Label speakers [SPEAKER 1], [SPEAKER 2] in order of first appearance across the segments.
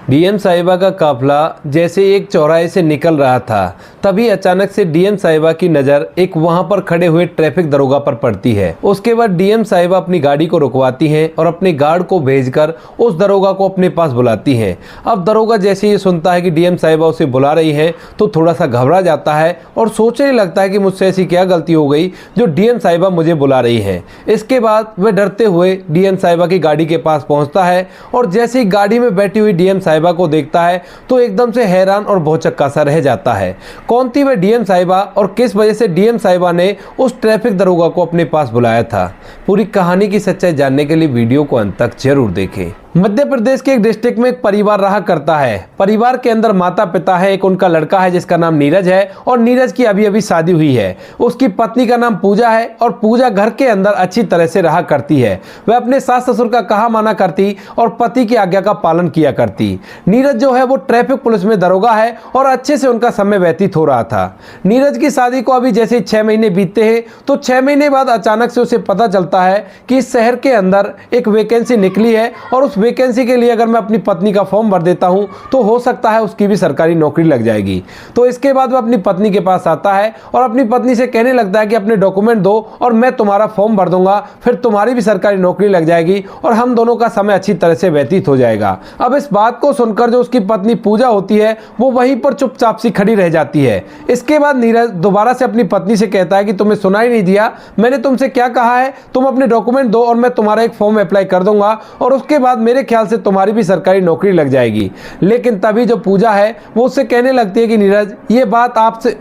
[SPEAKER 1] DM साहिबा का काफिला जैसे एक चौराहे से निकल रहा था, तभी अचानक से डीएम साहिबा की नज़र एक वहां पर खड़े हुए ट्रैफिक दरोगा पर पड़ती है। उसके बाद डीएम साहिबा अपनी गाड़ी को रुकवाती हैं और अपने गार्ड को भेजकर उस दरोगा को अपने पास बुलाती हैं। अब दरोगा जैसे ये सुनता है कि डीएम साहिबा उसे बुला रही है तो थोड़ा सा घबरा जाता है और सोचने लगता है कि मुझसे ऐसी क्या गलती हो गई जो डीएम साहिबा मुझे बुला रही है। इसके बाद वह डरते हुए डीएम साहिबा की गाड़ी के पास पहुंचता है और जैसे ही गाड़ी में बैठी हुई डीएम साहिबा को देखता है तो एकदम से हैरान और भौचक्का सा रह जाता है। कौन थी वह डीएम साहिबा और किस वजह से डीएम साहिबा ने उस ट्रैफिक दरोगा को अपने पास बुलाया था? पूरी कहानी की सच्चाई जानने के लिए वीडियो को अंत तक जरूर देखें। मध्य प्रदेश के एक डिस्ट्रिक्ट में एक परिवार रहा करता है। परिवार के अंदर माता पिता है, एक उनका लड़का है जिसका नाम नीरज है और नीरज की अभी अभी शादी हुई है। उसकी पत्नी का नाम पूजा है और पूजा घर के अंदर अच्छी तरह से रहा करती है। वह अपने सास ससुर का कहा माना करती और पति की आज्ञा का पालन किया करती। नीरज जो है वो ट्रैफिक पुलिस में दरोगा है और अच्छे से उनका समय व्यतीत हो रहा था। नीरज की शादी को अभी जैसे 6 महीने बीतते हैं तो 6 महीने बाद अचानक से उसे पता चलता है कि इस शहर के अंदर एक वैकेंसी निकली है और उस वैकेंसी के लिए अगर मैं अपनी पत्नी का फॉर्म भर देता हूं तो हो सकता है उसकी भी सरकारी नौकरी लग जाएगी। तो इसके बाद वह अपनी पत्नी के पास आता है और अपनी पत्नी से कहने लगता है कि अपने डॉक्यूमेंट दो और मैं तुम्हारा फॉर्म भर दूंगा, फिर तुम्हारी भी सरकारी नौकरी लग जाएगी और हम दोनों का समय अच्छी तरह से व्यतीत हो जाएगा। अब इस बात को सुनकर जो उसकी पत्नी पूजा होती है वो वहीं पर चुपचाप सी खड़ी रह जाती है। इसके बाद नीरज दोबारा से अपनी पत्नी से कहता है कि तुम्हें सुनाई नहीं दिया, मैंने तुमसे क्या कहा है, तुम अपने डॉक्यूमेंट दो और मैं तुम्हारा एक फॉर्म अप्लाई कर दूंगा और उसके बाद मेरे ख्याल से तुम्हारी भी सरकारी नौकरी लग जाएगी। लेकिन तभी जो पूजा है वो उससे कहने लगती है कि नीरज ये बात आपसे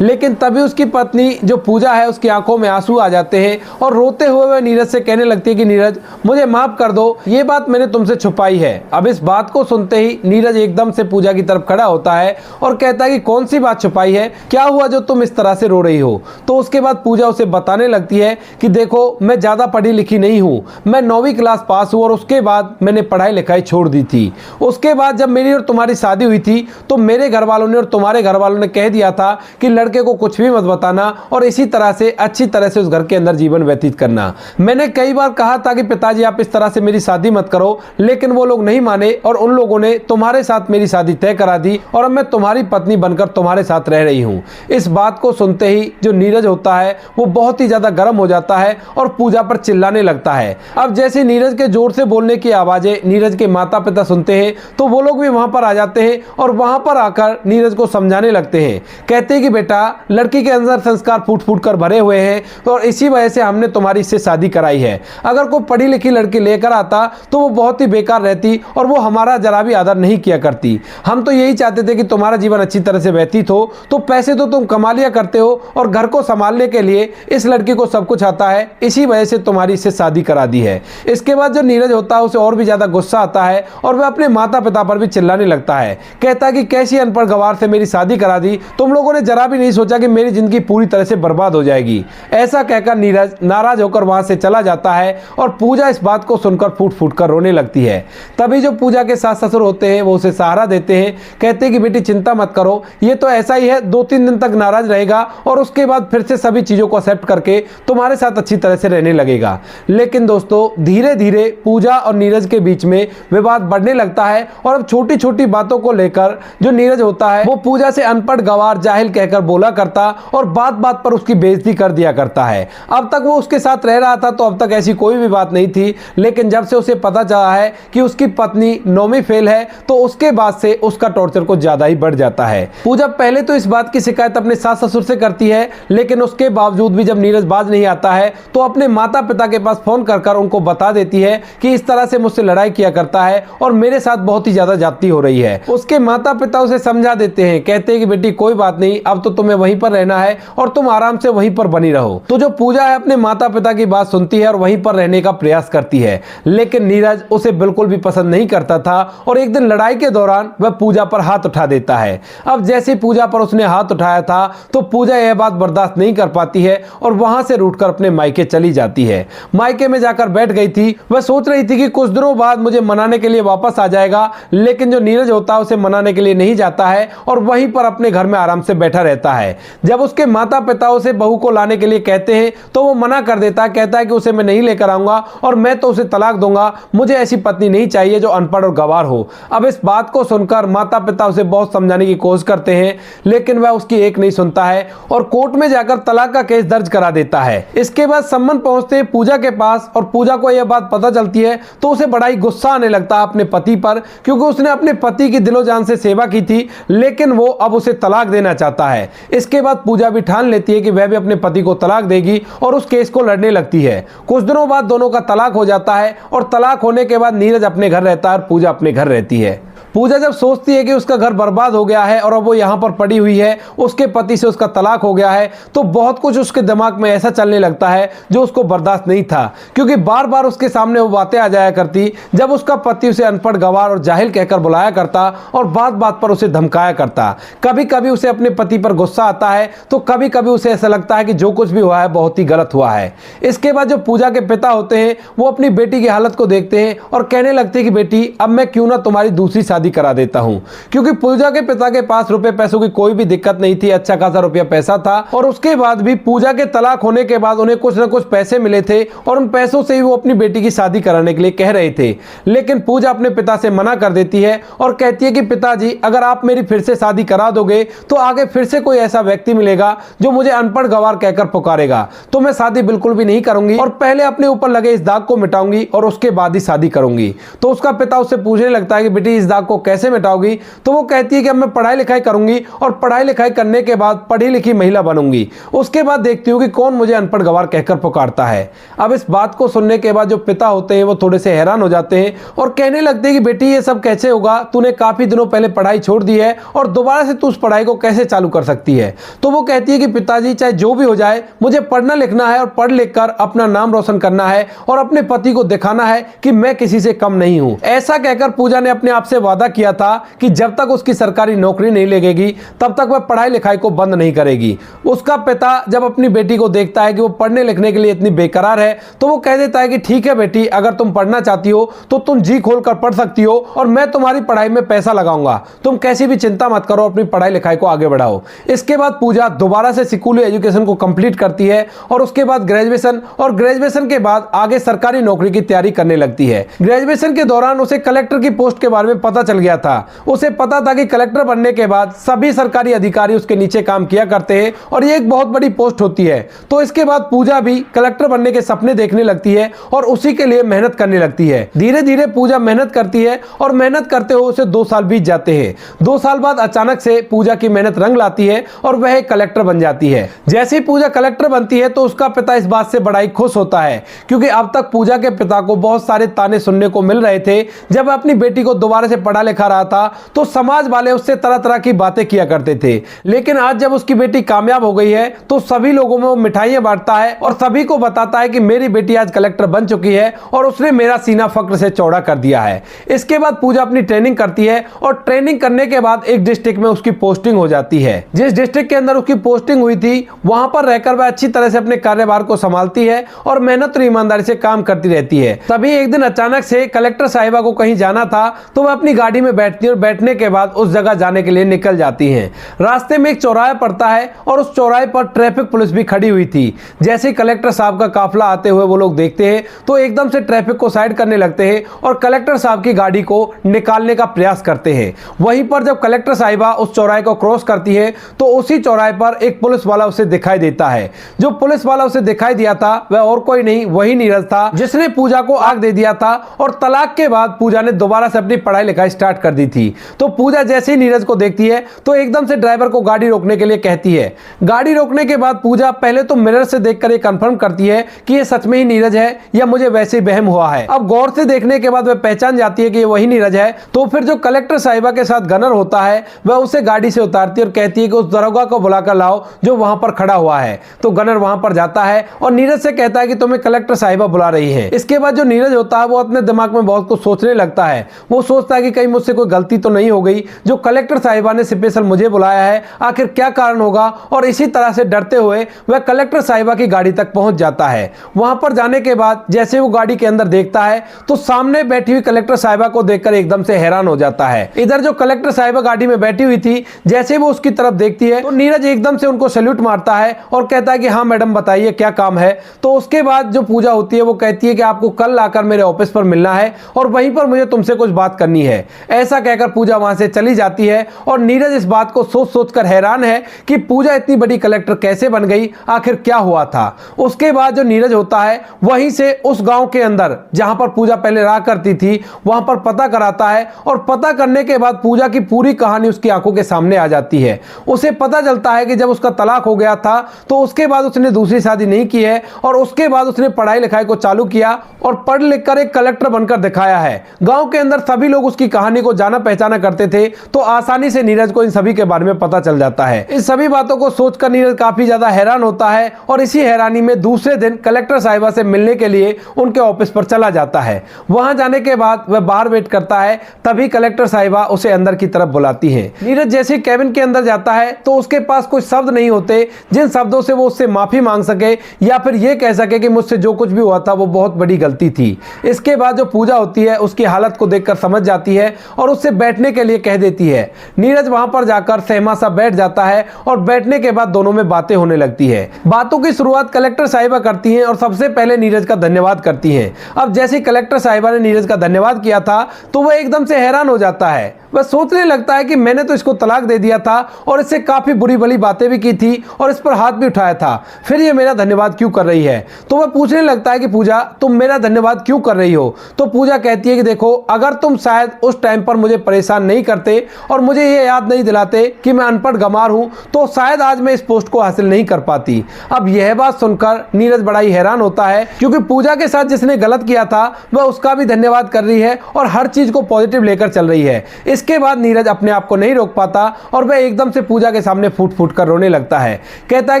[SPEAKER 1] लेकिन तभी उसकी पत्नी जो पूजा है उसकी आंखों में आंसू आ जाते हैं और रोते हुए वह नीरज से कहने लगती है कि नीरज मुझे माफ कर दो, ये बात मैंने तुमसे छुपाई है। अब इस बात को सुनते ही नीरज एकदम से पूजा की तरफ खड़ा होता है और कहता है कि कौन सी बात छुपाई है, क्या हुआ जो तुम इस तरह से रो रही हो? तो उसके बाद पूजा उसे बताने लगती है कि देखो मैं ज़्यादा पढ़ी लिखी नहीं हूँ, मैं 9वीं क्लास पास हूँ और उसके बाद मैंने पढ़ाई लिखाई छोड़ दी थी। उसके बाद जब मेरी और तुम्हारी शादी हुई थी तो मेरे घर वालों ने और तुम्हारे घर वालों ने कह दिया था कि लड़के को कुछ भी मत बताना और इसी तरह से अच्छी तरह से उस घर के अंदर जीवन व्यतीत करना। मैंने कई बार कहा था कि पिताजी आप इस तरह से मेरी शादी मत करो, लेकिन वो लोग नहीं माने और उन लोगों ने तुम्हारे साथ मेरी शादी तय करा दी और अब मैं तुम्हारी पत्नी बनकर तुम्हारे साथ रह रही हूँ। इस बात को सुनते ही जो नीरज होता है वो बहुत ही ज्यादा गर्म हो जाता है और पूजा पर चिल्लाने लगता है। अब जैसे नीरज के जोर से बोलने की आवाजें नीरज के माता पिता सुनते हैं तो वो लोग भी वहां पर आ जाते हैं और वहां पर आकर नीरज को समझाने लगते हैं। कहते हैं कि बेटा लड़की के अंदर संस्कार फूट फूट कर भरे हुए हैं और इसी वजह से हमने तुम्हारी इससे शादी कराई है। अगर कोई पढ़ी लिखी लड़की लेकर आता तो वो बहुत ही बेकार रहती और वो हमारा जरा भी आदर नहीं किया करती। हम तो यही चाहते थे कि तुम्हारा जीवन अच्छी तरह से व्यतीत हो, तो पैसे तो तुम कमा लिया करते हो और घर को संभालने के लिए इस लड़की को सब कुछ आता है, इसी वजह से तुम्हारी इससे शादी करा दी है। इसके बाद जो नीरज होता है उसे और भी ज्यादा गुस्सा आता है और वह अपने माता पिता पर भी चिल्लाने लगता है। कहता है कि कैसी अनपढ़ गवार से मेरी शादी करा दी, तुम लोगों ने जरा भी नहीं सोचा कि मेरी जिंदगी पूरी तरह से बर्बाद हो जाएगी। ऐसा कहकर नीरज नाराज होकर वहां से चला जाता है और पूजा इस बात को सुनकर फूट फूट कर रोने लगती है। तभी जो पूजा के सास ससुर होते हैं वो उसे सहारा देते हैं, कहते हैं कि बेटी चिंता मत करो, ये तो ऐसा ही है, 2-3 दिन तक नाराज रहेगा और उसके बाद फिर से सभी चीजों को एक्सेप्ट करके तुम्हारे साथ अच्छी तरह से रहने लगेगा। लेकिन दोस्तों धीरे धीरे पूजा और नीरज के बीच में विवाद बढ़ने लगता है और अब छोटी छोटी बातों को लेकर जो नीरज होता है वो पूजा से अनपढ़ गवार जाहिल कहकर बोला करता और बात बात पर उसकी बेइज्जती कर दिया करता है। अब तक वो उसके साथ रह रहा था तो अब तक ऐसी कोई भी बात नहीं थी, लेकिन जब से उसे पता चला है कि उसकी पत्नी 9वीं फेल है तो उसके बाद से उसका टॉर्चर कुछ ज्यादा ही बढ़ जाता है। पूजा पहले तो इस बात की शिकायत अपने सास ससुर से करती है, लेकिन उसके बावजूद भी जब नीरज बाज नहीं आता है तो अपने माता पिता के पास फोन कर उनको बता देती है कि इस तरह से मुझसे लड़ाई किया करता है और मेरे साथ बहुत ही ज्यादा जाती हो रही है। उसके माता पिता उसे समझा देते हैं, कहते हैं कि बेटी कोई बात नहीं, अब तो तुम्हें वहीं पर रहना है और तुम आराम से वहीं पर बनी रहो। तो जो पूजा है अपने माता पिता की बात सुनती है और वहीं पर रहने का प्रयास करती है, लेकिन नीरज उसे बिल्कुल भी पसंद नहीं करता था और एक दिन लड़ाई के दौरान वह पूजा पर हाथ उठा देता है। अब जैसे पूजा पर उसने हाथ उठाया था तो पूजा यह बात बर्दाश्त नहीं कर पाती है और वहां से रूठकर अपने मायके चली जाती है। मायके में जाकर बैठ गई थी, वह सोच रही थी कि कुछ दिनों बाद मुझे मनाने के लिए वापस आ जाएगा, लेकिन जो नीरज होता है उसे मनाने के लिए नहीं जाता है और वहीं पर अपने घर में आराम से बैठा रहता लगता है। जब उसके माता पिता उसे बहू को लाने के लिए कहते हैं तो वो मना कर देता है, कहता है कि उसे मैं नहीं लेकर आऊंगा और मैं तो उसे तलाक दूंगा, मुझे ऐसी पत्नी नहीं चाहिए जो अनपढ़ और गंवार हो। अब इस बात को सुनकर माता पिता उसे बहुत समझाने की कोशिश करते हैं, लेकिन वह उसकी एक नहीं सुनता है और कोर्ट में जाकर तलाक का केस दर्ज करा देता है। इसके बाद सम्मन पहुंचते हैं पूजा के पास और पूजा को यह बात पता चलती है तो उसे बड़ा ही गुस्सा आने लगता है अपने पति पर, क्योंकि उसने अपने पति की दिलो जान से सेवा की थी, लेकिन वो अब उसे तलाक देना चाहता है। इसके बाद पूजा भी ठान लेती है कि वह भी अपने पति को तलाक देगी और उस केस को लड़ने लगती है। कुछ दिनों बाद दोनों का तलाक हो जाता है और तलाक होने के बाद नीरज अपने घर रहता है और पूजा अपने घर रहती है। पूजा जब सोचती है कि उसका घर बर्बाद हो गया है और अब वो यहाँ पर पड़ी हुई है, उसके पति से उसका तलाक हो गया है, तो बहुत कुछ उसके दिमाग में ऐसा चलने लगता है जो उसको बर्दाश्त नहीं था, क्योंकि बार बार उसके सामने वो बातें आ जाया करती जब उसका पति उसे अनपढ़ गंवार और जाहिल कहकर बुलाया करता और बात बात पर उसे धमकाया करता। कभी कभी उसे अपने पति पर गुस्सा आता है तो कभी कभी उसे ऐसा लगता है कि जो कुछ भी हुआ है बहुत ही गलत हुआ है। इसके बाद जो पूजा के पिता होते हैं वो अपनी बेटी की हालत को देखते हैं और कहने लगते हैं कि बेटी अब मैं क्यों ना तुम्हारी दूसरी शादी करा देता हूं, क्योंकि पूजा के पिता के पास रुपए पैसों की कोई भी दिक्कत नहीं थी, अच्छा खासा रुपया पैसा था और उसके बाद भी पूजा के तलाक होने के बाद उन्हें कुछ न कुछ पैसे मिले थे और उन पैसों से ही वो अपनी बेटी की शादी कराने के लिए कह रहे थे। लेकिन पूजा अपने पिता से मना कर देती है और कहती है कि पिताजी अगर आप मेरी फिर से शादी करा दोगे तो आगे फिर से कोई ऐसा व्यक्ति मिलेगा जो मुझे अनपढ़ गंवार कहकर पुकारेगा, तो मैं शादी बिल्कुल भी नहीं करूंगी और पहले अपने ऊपर लगे इस दाग को मिटाऊंगी और उसके बाद ही शादी करूंगी। तो उसका पिता उससे पूछने लगता है कि बेटी इस दाग को कैसे मिटाओगी? तो वो कहती है कि अब मैं पढ़ाई लिखाई करूंगी और पढ़ाई लिखाई करने के बाद पढ़ी लिखी महिला बनूंगी, उसके बाद देखती हूँ कि कौन मुझे अनपढ़ गंवार कहकर पुकारता है। अब इस बात को सुनने के बाद जो पिता होते हैं वो थोड़े से हैरान हो जाते हैं और कहने लगते हैं कि बेटी ये सब कैसे होगा, तूने काफी दिनों पहले पढ़ाई छोड़ दी है और दोबारा से तू उस पढ़ाई को कैसे चालू कर सकती है? तो वो कहती है कि पिताजी चाहे जो भी हो जाए मुझे पढ़ना लिखना है और पढ़ लिख कर अपना नाम रोशन करना है और अपने पति को दिखाना है कि मैं किसी से कम नहीं हूं। ऐसा कहकर पूजा ने अपने आप से वादा किया था कि जब तक उसकी सरकारी नौकरी नहीं लगेगी तब तक वह पढ़ाई लिखाई को बंद नहीं करेगी। उसका पिता जब अपनी बेटी को देखता है कि वो पढ़ने लिखने के लिए इतनी बेकरार है तो वो कह देता है कि ठीक है बेटी, अगर तुम पढ़ना चाहती हो तो तुम जी खोल कर पढ़ सकती हो और मैं तुम्हारी पढ़ाई में पैसा लगाऊंगा, तुम कैसी भी चिंता मत करो, अपनी पढ़ाई लिखाई को आगे बढ़ाओ। इसके बाद पूजा दोबारा से स्कूल एजुकेशन को कंप्लीट करती है और उसके बाद ग्रेजुएशन और ग्रेजुएशन के बाद आगे सरकारी नौकरी की तैयारी करने लगती है। ग्रेजुएशन के दौरान उसे कलेक्टर की पोस्ट के बारे में पता चल गया था। उसे पता था कि कलेक्टर बनने के बाद सभी सरकारी अधिकारी उसके नीचे काम किया करते हैं और ये एक बहुत बड़ी पोस्ट होती है। तो इसके बाद पूजा भी कलेक्टर बनने के सपने देखने लगती है और उसी के लिए मेहनत करने लगती है। धीरे धीरे पूजा मेहनत करती है और मेहनत करते हुए उसे 2 साल बीत जाते हैं। 2 साल बाद अचानक से पूजा की मेहनत रंग लाती है और वह एक कलेक्टर बन जाती है। जैसे ही पूजा कलेक्टर बनती है तो उसका पिता इस बात से बड़ा ही खुश होता है, क्योंकि अब तक पूजा के पिता को बहुत सारे ताने सुनने को मिल रहे थे। जब अपनी बेटी को दोबारा से पढ़ा लिखा रहा था तो समाज वाले उससे तरह तरह की बातें किया करते थे, लेकिन आज जब उसकी बेटी कामयाब हो गई है तो सभी लोगों में वो मिठाइयां बांटता है और सभी को बताता है कि मेरी बेटी आज कलेक्टर बन चुकी है और उसने मेरा सीना फक्र से चौड़ा कर दिया है। इसके बाद पूजा अपनी ट्रेनिंग करती है और ट्रेनिंग करने के बाद एक डिस्ट्रिक्ट में उसकी पोस्टिंग हो जाती है। जिस डिस्ट्रिक्ट के अंदर उसकी पोस्टिंग हुई थी वहां पर रहकर वह अच्छी तरह से अपने कार्यभार को संभालती है और मेहनत और ईमानदारी से काम करती रहती है। तभी एक दिन अचानक से कलेक्टर साहिबा को कहीं जाना था तो वह अपनी गाड़ी में बैठती है और बैठने के बाद उस जगह जाने के लिए निकल जाती हैं। रास्ते में एक चौराहा पड़ता है और उस चौराहे पर ट्रैफिक पुलिस भी खड़ी हुई थी। जैसे ही कलेक्टर साहब का काफिला आते हुए वो लोग देखते हैं तो एकदम से ट्रैफिक को साइड करने लगते हैं और कलेक्टर साहब की गाड़ी को निकालने का प्रयास करते हैं। वहीं पर जब कलेक्टर साहिबा उस चौराहे को क्रॉस करती है तो उसी चौराहे पर एक पुलिस वाला उसे दिखाई देता है। जो पुलिस वाला उसे दिखाई दिया था वह और कोई नहीं, वही नीरज था जिसने पूजा को आग दे दिया था और तलाक के बाद पूजा ने दोबारा से अपनी पढ़ाई लिखाई स्टार्ट कर दी थी। तो पूजा जैसे ही नीरज को देखती है तो एकदम से ड्राइवर को गाड़ी रोकने के लिए कहती है। गाड़ी रोकने के बाद पूजा पहले तो मिरर से देखकर ये कंफर्म करती है कि ये सच में ही नीरज है या मुझे वैसे ही वहम हुआ है। अब गौर से देखने के बाद वह पहचान जाती है कि ये वही नीरज है। तो फिर जो कलेक्टर साहिबा के साथ गनर होता है वह उसे गाड़ी से उतारती है और कहती है कि उस दरोगा को बुलाकर लाओ जो वहां पर खड़ा हुआ है। तो गनर वहां पर जाता है और नीरज से कहता है कि तुम्हें कलेक्टर साहिबा बुला रही है। इसके बाद जो नीरज होता है वो अपने दिमाग में बहुत कुछ सोचने लगता है। वो सोचता है कि कहीं मुझसे कोई गलती तो नहीं हो गई जो कलेक्टर साहिबा ने स्पेशल मुझे बुलाया है, आखिर क्या कारण होगा। और इसी तरह से डरते हुए वह कलेक्टर साहिबा की गाड़ी तक पहुंच जाता है। वहां पर जाने के बाद जैसे वो गाड़ी के अंदर देखता है तो सामने बैठी हुई कलेक्टर साहिबा को देखकर एकदम से हैरान हो जाता है। इधर जो कलेक्टर साहिबा गाड़ी में बैठी हुई थी, जैसे वो उसकी तरफ देखती है तो नीरज एकदम से उनको सैल्यूट मारता है और कहता है कि हाँ मैडम बताइए क्या काम है। तो उसके बाद जो पूजा होती है वो कहती है कि आपको कल आकर मेरे ऑफिस पर मिलना है और वहीं पर मुझे तुमसे कुछ बात करनी है। ऐसा कहकर पूजा वहां से चली जाती है और नीरज इस बात को सोच सोचकर हैरान है कि पूजा इतनी बड़ी कलेक्टर कैसे बन गई, आखिर क्या हुआ था। उसके बाद जो नीरज होता है वहीं से उस गांव के अंदर जहां पर पूजा पहले रहा करती थी वहां पर पता कराता है और पता करने के बाद पूजा की पूरी कहानी उसकी आंखों के सामने आ जाती है। उसे पता चलता है कि जब उसका तलाक हो गया था तो उसके बाद उसने दूसरी शादी नहीं की है और उसके बाद उसने पढ़ाई लिखाई को चालू किया और पढ़ लिख कर एक कलेक्टर बनकर दिखाया है। गांव के अंदर सभी लोग उसकी कहानी को जाना पहचाना करते थे तो आसानी से नीरज को इन सभी के बारे में पता चल जाता है। इस सभी बातों को सोचकर नीरज काफी ज्यादा हैरान होता है और इसी हैरानी में दूसरे दिन कलेक्टर साहिबा से मिलने के लिए उनके ऑफिस पर चला जाता है। वहां जाने के बाद वह बाहर वेट करता है, तभी कलेक्टर साहिबा उसे अंदर की तरफ बुलाती है। नीरज जैसे कैबिन के अंदर जाता है तो उसके पास कोई शब्द नहीं होते जिन शब्दों से वो उससे माफी मांग सके या फिर यह कह सके कि मुझसे जो कुछ भी हुआ था वो बहुत बड़ी गलती थी। इसके बाद जो पूजा होती है उसकी हालत को देखकर समझ जाती है और उससे बैठने के लिए कह देती है। नीरज वहां पर जाकर सहमा सा बैठ जाता है और बैठने के बाद दोनों में बातें होने लगती है। बातों की शुरुआत कलेक्टर साहिबा करती हैं और सबसे पहले नीरज का धन्यवाद करती हैं। अब जैसे कलेक्टर साहिबा ने नीरज का धन्यवाद किया था तो वह एकदम से हैरान हो जाता है। वह सोचने लगता है कि मैंने तो इसको तलाक दे दिया था और इससे काफी बुरी भली बातें भी की थी और इस पर हाथ भी उठाया था, फिर ये मेरा धन्यवाद क्यों कर रही है। तो वह पूछने लगता है कि पूजा तुम मेरा धन्यवाद क्यों कर रही हो। तो पूजा कहती है कि देखो अगर तुम शायद उस टाइम पर मुझे परेशान नहीं करते और मुझे ये याद नहीं दिलाते कि मैं अनपढ़ गंवार हूं तो शायद आज मैं इस पोस्ट को हासिल नहीं कर पाती। अब यह बात सुनकर नीरज बड़ा ही हैरान होता है क्योंकि पूजा के साथ जिसने गलत किया था वह उसका भी धन्यवाद कर रही है और हर चीज को पॉजिटिव लेकर चल रही है। इसके बाद नीरज अपने आप को नहीं रोक पाता और वह एकदम से पूजा के सामने फूट फूट कर रोने लगता है। कहता है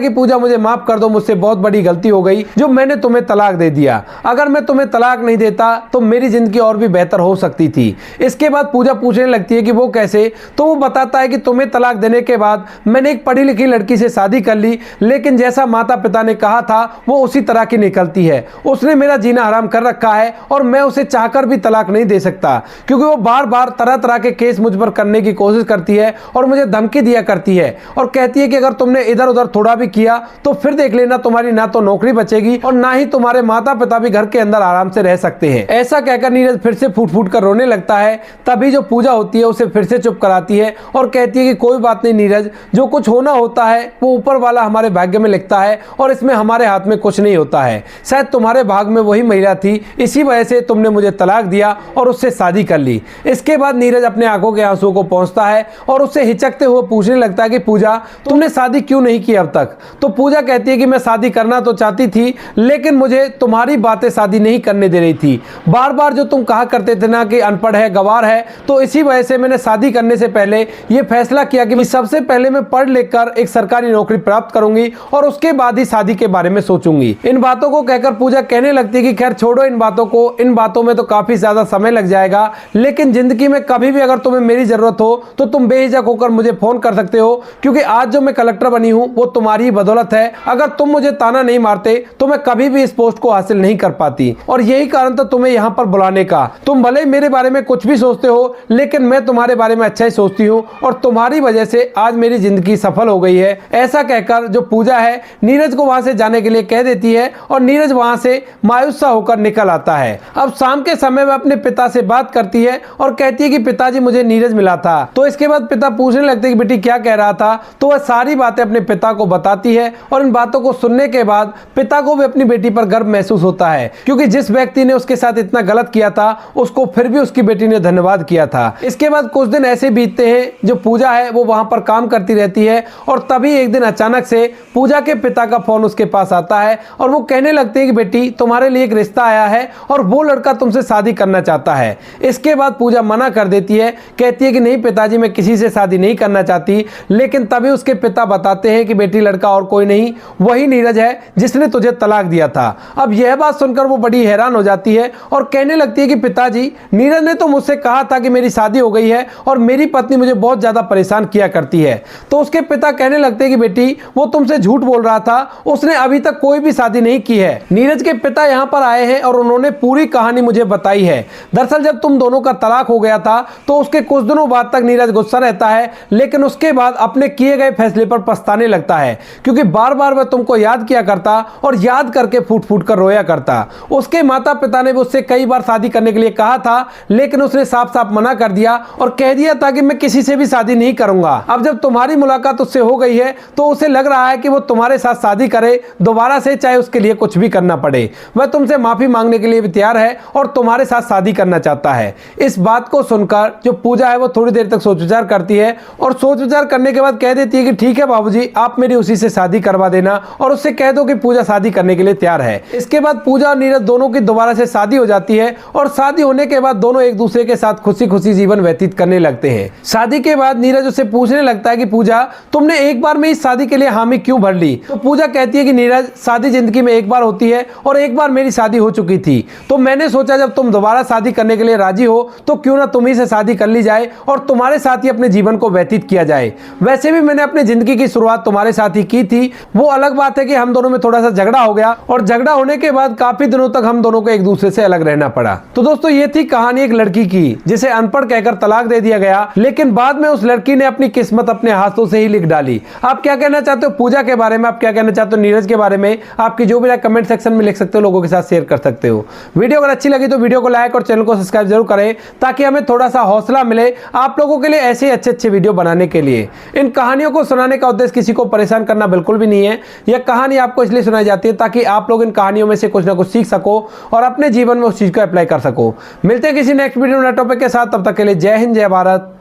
[SPEAKER 1] कि पूजा मुझे माफ कर दो, मुझसे बहुत बड़ी गलती हो गई जो मैंने तुम्हें तलाक दे दिया। अगर मैं तुम्हें तलाक नहीं देता तो मेरी जिंदगी और भी बेहतर हो सकती थी। इसके बाद पूजा पूछने लगती है कि वो कैसे। तो वो बताता है कि तुम्हें तलाक देने के बाद मैंने एक पढ़ी लिखी लड़की से शादी कर ली, लेकिन जैसा माता पिता ने कहा था वो उसी तरह की निकलती है। उसने मेरा जीना हराम कर रखा है और मैं उसे चाहकर भी तलाक नहीं दे सकता क्योंकि वो बार बार तरह तरह के केस मुझ पर करने की कोशिश करती है और मुझे धमकी दिया करती है और कहती है कि अगर तुमने इधर उधर थोड़ा भी किया तो फिर देख लेना तुम्हारी ना तो नौकरी बचेगी और ना ही तुम्हारे माता पिता भी घर के अंदर आराम से रह सकते हैं। ऐसा कहकर नीरज फिर से फूट फूट कर रोने लगता है। तभी जो पूजा होती है उसे फिर से चुप कराती है और कहती है कि कोई बात नहीं नीरज, जो कुछ होना होता है वो ऊपर वाला हमारे भाग्य में लिखता है और इसमें हमारे हाथ में कुछ नहीं होता है। शायद तुम्हारे भाग में वही महिला थी, इसी वजह से तुमने मुझे तलाक दिया और उससे शादी कर ली। इसके बाद नीरज अपने आंखों के आंसू को पहुंचता है और उससे हिचकते हुए पूछने लगता है कि पूजा तुमने शादी क्यों नहीं की अब तक। तो पूजा कहती है कि मैं शादी करना तो चाहती थी लेकिन मुझे तुम्हारी बातें शादी नहीं करने दे रही थी। बार बार जो तुम कहा करते थे ना कि अनपढ़ है गंवार है, तो इसी वजह से मैंने शादी करने से पहले यह फैसला किया कि सबसे पहले मैं पढ़ लिख कर एक सरकारी नौकरी प्राप्त करूंगी और उसके बाद ही शादी के बारे में सोचूंगी। इन बातों को कहकर पूजा कहने लगती है कि खैर छोड़ो इन बातों को, इन बातों में तो काफी ज्यादा समय लग जाएगा, लेकिन जिंदगी में कभी भी अगर तुम्हें मेरी जरूरत हो तो तुम बेहिचक होकर मुझे फोन कर सकते हो क्योंकि आज जो मैं कलेक्टर बनी हूं वो तुम्हारी ही बदौलत है। अगर तुम मुझे ताना नहीं मारते तो मैं कभी भी इस पोस्ट को हासिल नहीं कर पाती और यही कारण था तुम्हें यहां पर बुलाने का। तुम भले मेरे बारे में कुछ भी सोचते हो लेकिन मैं तुम्हारे बारे में अच्छा ही सोचती हूँ और तुम्हारी वजह से आज मेरी जिंदगी सफल हो गई है। ऐसा कहकर जो पूजा है नीरज को वहां से जाने के लिए कह देती है और नीरज वहां से मायूस सा होकर निकल आता है। अब शाम के समय में अपने पिता से बात करती है और कहती है कि पिताजी मुझे नीरज मिला था। तो इसके बाद पिता पूछने लगते हैं कि बेटी क्या कह रहा था। तो वह सारी बातें अपने पिता को बताती है और इन बातों को सुनने के बाद पिता को भी अपनी बेटी पर गर्व महसूस होता है क्योंकि जिस व्यक्ति ने उसके साथ इतना गलत किया था उसको फिर भी उसकी बेटी ने धन्यवाद किया था। इसके बाद कुछ दिन ऐसे बीतते हैं, जो पूजा है वो वहां पर काम करती रहती है और तभी एक दिन अचानक से पूजा के पिता का फोन उसके पास आता है और वो कहने लगते हैं कि बेटी तुम्हारे लिए एक रिश्ता आया है और वो लड़का तुमसे शादी करना चाहता है। इसके बाद पूजा मना कर देती है कहती है कि नहीं पिताजी, मैं किसी से शादी नहीं करना चाहती। लेकिन तभी उसके पिता बताते हैं कि बेटी लड़का और कोई नहीं, वही नीरज है जिसने तुझे तलाक दिया था। अब यह बात सुनकर वो बड़ी हैरान हो जाती है और कहने लगती है कि पिताजी, नीरज ने तो मुझसे कहा था कि मेरी शादी हो गई है और मेरी पत्नी मुझे बहुत ज्यादा परेशान किया करती है। तो उसके पिता कहने लगते हैं कि बेटी, वो तुमसे झूठ बोल रहा था, उसने अभी तक कोई भी शादी नहीं की है। नीरज के पिता यहाँ पर आए हैं और उन्होंने पूरी कहानी मुझे बताई है। दरअसल जब तुम दोनों का तलाक हो गया था तो उसके कुछ दिनों बाद तक नीरज गुस्सा रहता है, लेकिन उसके बाद अपने किए गए फैसले पर पछताने लगता है, क्योंकि बार बार वह तुमको याद किया करता और याद करके फूट फूट कर रोया करता। उसके माता पिता ने भी उससे कई बार शादी करने के लिए कहा था, लेकिन उसने साफ साफ मना कर दिया और कह दिया था कि मैं किसी से भी शादी नहीं करूंगा। अब जब तुम्हारी मुलाकात उससे हो गई है तो उसे लग रहा है कि वो तुम्हारे साथ शादी करे दोबारा से, चाहे उसके लिए कुछ भी करना पड़े। वह तुमसे माफी मांगने के लिए भी तैयार है और तुम्हारे साथ शादी करना चाहता है। इस बात को सुनकर जो पूजा है वो थोड़ी देर तक सोच विचार करती है और सोच विचार करने के बाद कह देती है कि ठीक है बाबूजी, आप मेरी उसी से शादी करवा देना और उससे कह दो कि पूजा शादी करने के लिए तैयार है। इसके बाद पूजा और नीरज दोनों की दोबारा से शादी हो जाती है और शादी होने के बाद दोनों एक दूसरे के साथ खुशी खुशी जीवन व्यतीत करने लगते हैं। शादी के बाद नीरज उससे पूछने लगता है कि पूजा, तुमने एक बार में इस शादी के लिए हामी क्यों भर ली? तो पूजा कहती है कि नीरज, शादी जिंदगी में एक बार होती है और एक बार मेरी शादी हो चुकी थी, तो मैंने सोचा जब तुम दोबारा शादी करने के लिए राजी हो तो क्यों ना तुम ही से शादी कर ली जाए और तुम्हारे साथ ही अपने जीवन को व्यतीत किया जाए। वैसे भी मैंने अपनी जिंदगी की शुरुआत तुम्हारे साथ ही की थी। वो अलग बात है कि हम दोनों में थोड़ा सा झगड़ा हो गया और झगड़ा होने के बाद काफी दिनों तक हम दोनों को एक दूसरे से अलग रहना पड़ा। तो दोस्तों ये थी कहानी एक लड़की की जिसे अनपढ़ कहकर तलाक दे दिया गया, लेकिन बाद में उस लड़की ने अपनी किस्मत अपने हाथों से ही लिख डाली। आप क्या कहना चाहते हो पूजा के बारे में? आप क्या कहना चाहते हो नीरज के बारे में? आपकी जो भी राय कमेंट सेक्शन में लिख सकते हो, लोगों के साथ शेयर कर सकते हो। वीडियो अगर अच्छी लगी तो वीडियो को लाइक और चैनल को सब्सक्राइब जरूर करें, ताकि हमें थोड़ा सा हौसला मिले आप लोगों के लिए ऐसे अच्छे अच्छे वीडियो बनाने के लिए। इन कहानियों को सुनाने का उद्देश्य किसी को परेशान करना बिल्कुल भी नहीं है। यह कहानी आपको इसलिए सुनाई जाती है ताकि आप लोग इन कहानियों में से कुछ ना कुछ सीख सको और अपने जीवन में उस चीज को अप्लाई कर सको। मिलते हैं किसी नेक्स्ट वीडियो में नए टॉपिक के साथ, तब तक के लिए जय हिंद, जय भारत,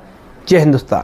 [SPEAKER 1] जय हिंदुस्तान।